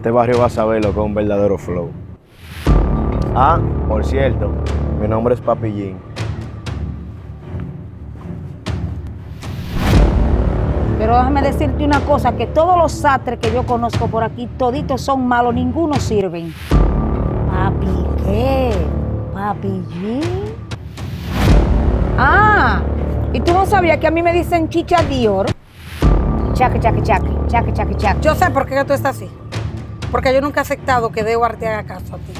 Este barrio va a saber lo que es un verdadero flow. Ah, por cierto, mi nombre es Papillín. Pero déjame decirte una cosa, que todos los sastres que yo conozco por aquí, toditos son malos, ninguno sirven. Papi, ¿qué? ¿Papillín? Ah, ¿y tú no sabías que a mí me dicen Chicha Dior? Chaque, chaque, chaque, chaque, chaque, chaque. Yo sé por qué tú estás así. Porque yo nunca he aceptado que Deo te haga caso a ti.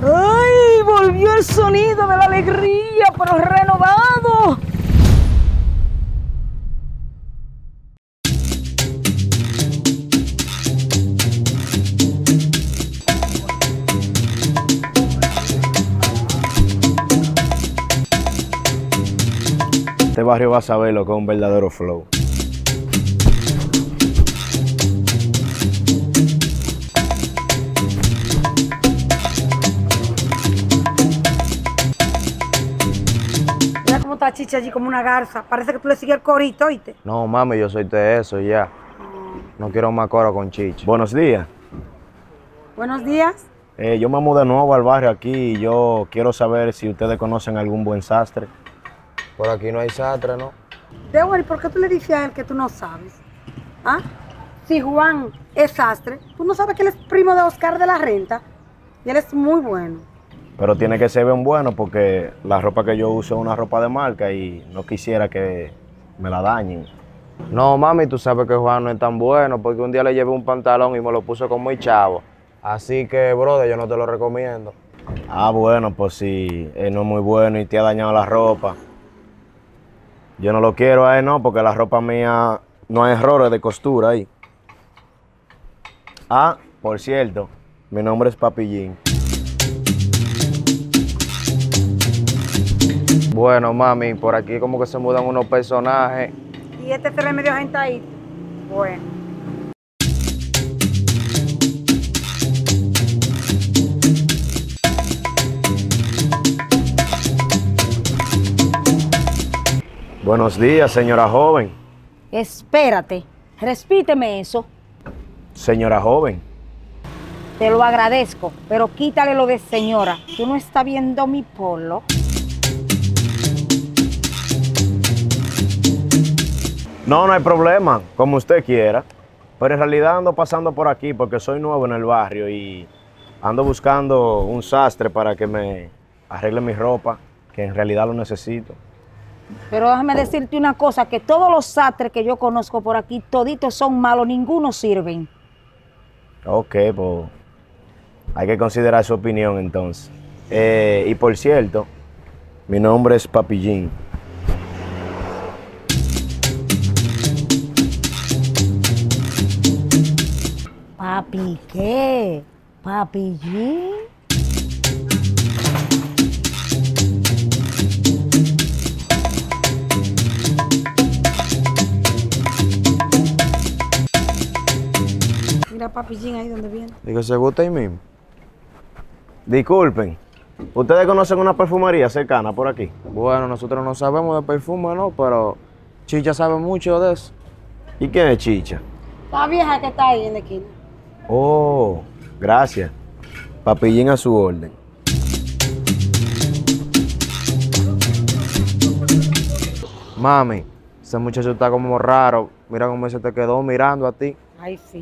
¡Ay! Volvió el sonido de la alegría, pero renovado. Este barrio va a saber lo que es un verdadero flow. Mira cómo está Chicha allí como una garza. Parece que tú le sigues el corito, ¿oíste? No, mami, yo soy de eso ya. No quiero más coro con Chicha. Buenos días. Buenos días. Yo me mudé de nuevo al barrio aquí y yo quiero saber si ustedes conocen algún buen sastre. Por aquí no hay sastre, ¿no? Deo, ¿y por qué tú le dices a él que tú no sabes? ¿Ah? Si Juan es sastre, tú no sabes que él es primo de Oscar de la Renta y él es muy bueno. Pero tiene que ser bien bueno porque la ropa que yo uso es una ropa de marca y no quisiera que me la dañen. No, mami, tú sabes que Juan no es tan bueno porque un día le llevé un pantalón y me lo puso como muy chavo. Así que, brother, yo no te lo recomiendo. Ah, bueno, pues si él no es muy bueno y te ha dañado la ropa. Yo no lo quiero a él, no, porque la ropa mía no hay errores de costura ahí. Ah, por cierto, mi nombre es Papillín. Bueno, mami, por aquí como que se mudan unos personajes. Y este se ve medio gente ahí. Bueno. Buenos días, señora joven. Espérate, respíteme eso. Señora joven. Te lo agradezco, pero quítale lo de señora. ¿Tú no estás viendo mi polo? No, no hay problema, como usted quiera. Pero en realidad ando pasando por aquí porque soy nuevo en el barrio y ando buscando un sastre para que me arregle mi ropa, que en realidad lo necesito. Pero déjame decirte una cosa, que todos los sastres que yo conozco por aquí, toditos son malos, ninguno sirven. Ok, pues hay que considerar su opinión entonces. Y por cierto, mi nombre es Papillín. Papi, ¿qué? ¿Papillín? Mira Papillín ahí donde viene. Digo, ¿se gusta ahí mismo? Disculpen, ¿ustedes conocen una perfumería cercana por aquí? Bueno, nosotros no sabemos de perfume, ¿no? Pero Chicha sabe mucho de eso. ¿Y quién es Chicha? La vieja que está ahí en la esquina. Oh, gracias. Papillín a su orden. Mami, ese muchacho está como raro. Mira cómo se te quedó mirando a ti. Ay, sí.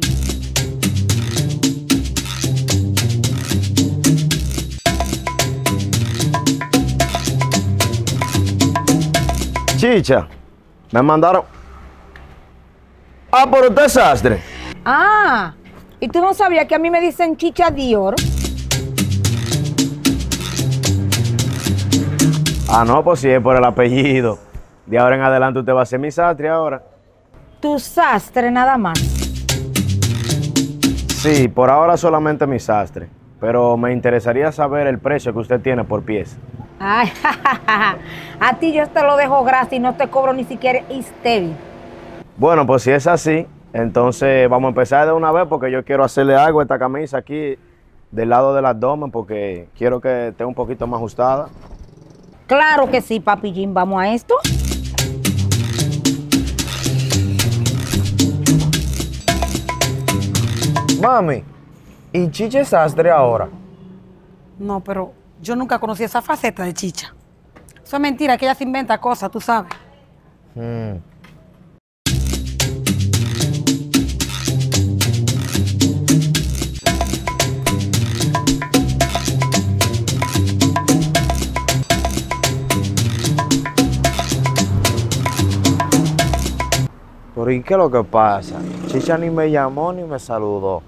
Chicha, me mandaron... Ah, pero usted es sastre. Ah, ¿y tú no sabías que a mí me dicen Chicha Dior? Ah, no, pues sí, es por el apellido. De ahora en adelante usted va a ser mi sastre ahora. Tu sastre nada más. Sí, por ahora solamente mi sastre. Pero me interesaría saber el precio que usted tiene por pieza. Ay, a ti yo te lo dejo gratis y no te cobro ni siquiera Istevi. Bueno, pues si es así, entonces vamos a empezar de una vez porque yo quiero hacerle algo a esta camisa aquí del lado del abdomen porque quiero que esté un poquito más ajustada. Claro que sí, Papillín, vamos a esto. Mami, ¿y Chicha es sastre ahora? No, pero yo nunca conocí esa faceta de Chicha. Eso es mentira, que ella se inventa cosas, tú sabes. Mm. Pero ¿y qué es lo que pasa? Chicha ni me llamó ni me saludó.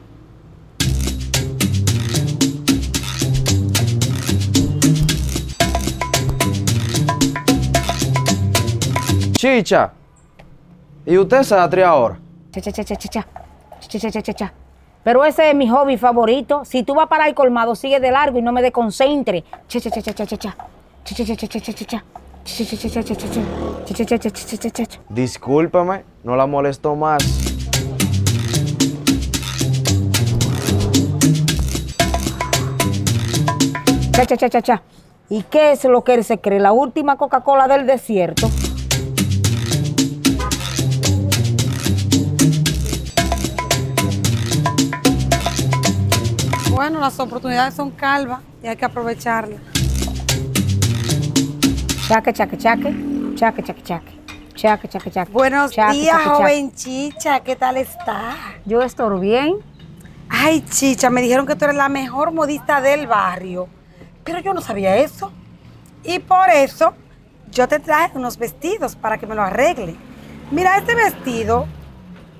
Chicha, ¿y usted es sastre ahora? Cha, cha, cha, cha, cha, cha. Cha, cha, cha, cha, cha. Pero ese es mi hobby favorito. Si tú vas para el colmado, sigue de largo y no me desconcentre. Cha, cha, cha, cha, cha, cha, cha. Cha, cha, cha, cha, cha, cha, cha, cha. Cha, cha, cha, cha, cha, cha, cha. Cha, cha, cha, cha, cha, cha, cha, cha. Discúlpeme, no la molesto más. Cha, cha, cha, cha, cha. ¿Y qué es lo que él se cree? ¿La última Coca-Cola del desierto? Bueno, las oportunidades son calvas y hay que aprovecharlas. Chaque, chaque, chaque. Chaque, chaque, chaque. Chaque, chaque, chaque. Buenos Chaque, días, chaque, chaque. joven Chicha, ¿qué tal está? Yo estoy bien. Ay, Chicha, me dijeron que tú eres la mejor modista del barrio, pero yo no sabía eso. Y por eso yo te traje unos vestidos para que me lo arregle. Mira, este vestido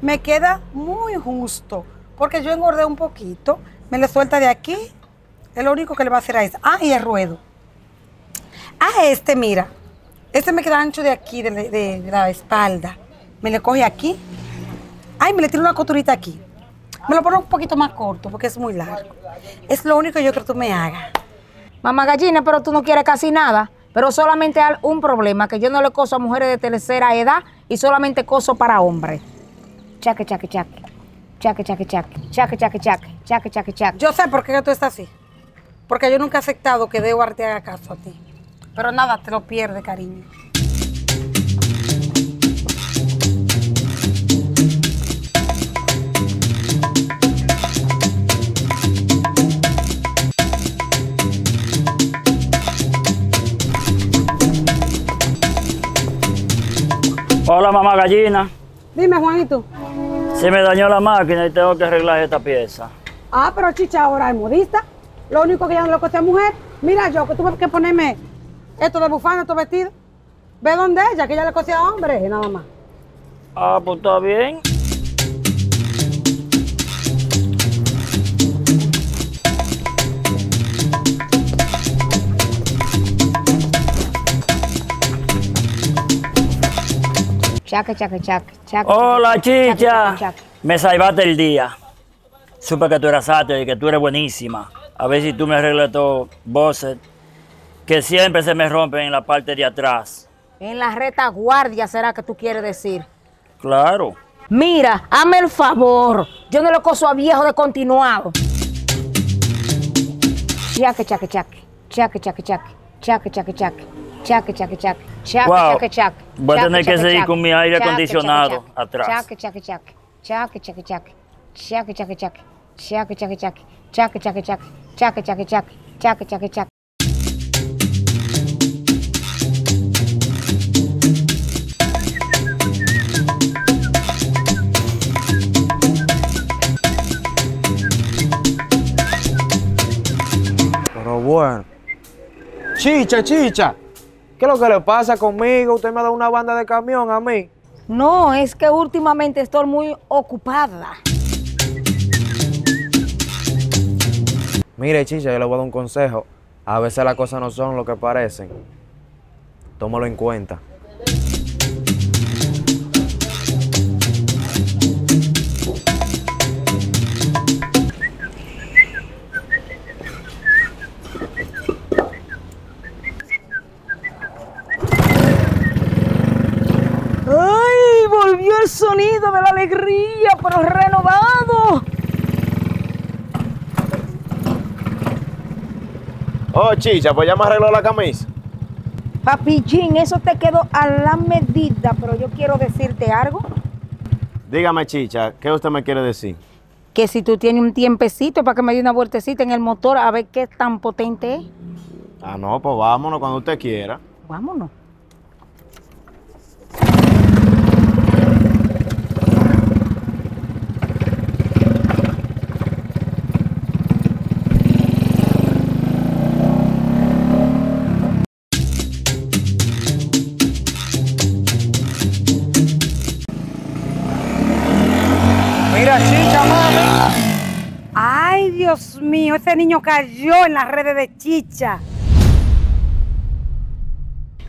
me queda muy justo, porque yo engordé un poquito, me lo suelta de aquí, es lo único que le va a hacer a ese. Ah, y el ruedo. Ah, este, mira, este me queda ancho de aquí, de la espalda. Me le coge aquí. Ay, me le tiro una costurita aquí. Me lo pone un poquito más corto porque es muy largo. Es lo único que yo creo que tú me hagas. Mamá gallina, pero tú no quieres casi nada. Pero solamente hay un problema, que yo no le coso a mujeres de tercera edad y solamente coso para hombres. Chaque, chaque, chaque. Chaque, chaque, chaque. Chaque, chaque, chaque. Chaque, chaque, chaque. Yo sé por qué tú estás así. Porque yo nunca he aceptado que Dewar te haga caso a ti. Pero nada, te lo pierde, cariño. Hola, mamá gallina. Dime, Juanito. Se me dañó la máquina y tengo que arreglar esta pieza. Ah, pero Chicha ahora es modista. Lo único que ya no le costé a mujer. Mira yo, que tuve que ponerme esto de bufanda, estos vestidos. Ve donde ella, que ella le cosía a hombre, nada más. Ah, pues está bien. Chaque, chaque, chaque. Chaque, Hola, chaque, chaque, chicha. chaque, chaque. Me salvaste el día. Supe que tú eras sastre y que tú eres buenísima. A ver si tú me arreglas estos bosses que siempre se me rompen en la parte de atrás. En la retaguardia será que tú quieres decir. Claro. Mira, hazme el favor. Yo no le coso a viejo de continuado. Chaque, chaque, chaque. Chaque, chaque, chaque. Chaque, chaque, chaque. Chaque, chaque, chaque. Chaque, Wow. chaque, chaque. Voy a Chaque, tener que chaque, seguir chaque. con mi aire Chaque, acondicionado chaque, chaque. atrás. Chaque, chaque, chaque. Chaque, chaque, chaque. Chaque, chaque, chaque. Chaque, chaque, chaque. Chaque, chaque, chaque. Chaque, chaque, chaque. Chaque, chaque, chaque. Pero bueno. Chicha, chicha. ¿Qué es lo que le pasa conmigo? Usted me da una banda de camión a mí. No, es que últimamente estoy muy ocupada. Mire, chicha, yo le voy a dar un consejo. A veces las cosas no son lo que parecen. Tómalo en cuenta. ¡Ay! Volvió el sonido de la alegría, pero renovado. Oh, chicha, pues ya me arregló la camisa. Papichín, eso te quedó a la medida, pero yo quiero decirte algo. Dígame, chicha, ¿qué usted me quiere decir? Que si tú tienes un tiempecito para que me dé una vueltecita en el motor a ver qué tan potente es. Ah, no, pues vámonos cuando usted quiera. Vámonos. Mira, Chicha, mami. Ay, Dios mío, ese niño cayó en las redes de Chicha.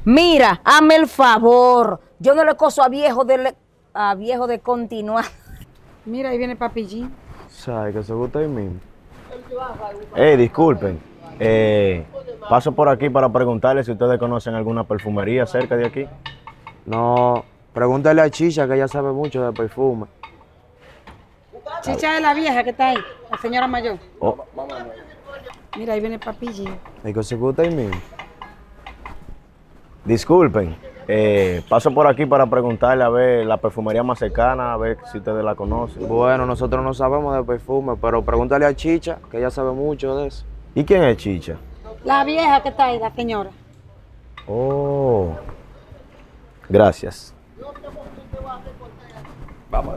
Mira, hazme el favor. Yo no le coso a viejo de continuar. Mira, ahí viene Papi G. ¿Sabes que se gusta ahí mismo? Disculpen. Paso por aquí para preguntarle si ustedes conocen alguna perfumería cerca de aquí. No, pregúntale a Chicha que ella sabe mucho de perfume. Chicha es la vieja que está ahí, la señora mayor. Oh, Mira, ahí viene Papi G. ¿Es que se gusta ahí mismo? disculpen. Paso por aquí para preguntarle a ver la perfumería más cercana, a ver si ustedes la conocen. Bueno, nosotros no sabemos de perfume, pero pregúntale a Chicha, que ella sabe mucho de eso. ¿Y quién es Chicha? La vieja que está ahí, la señora. Oh, gracias. Vamos,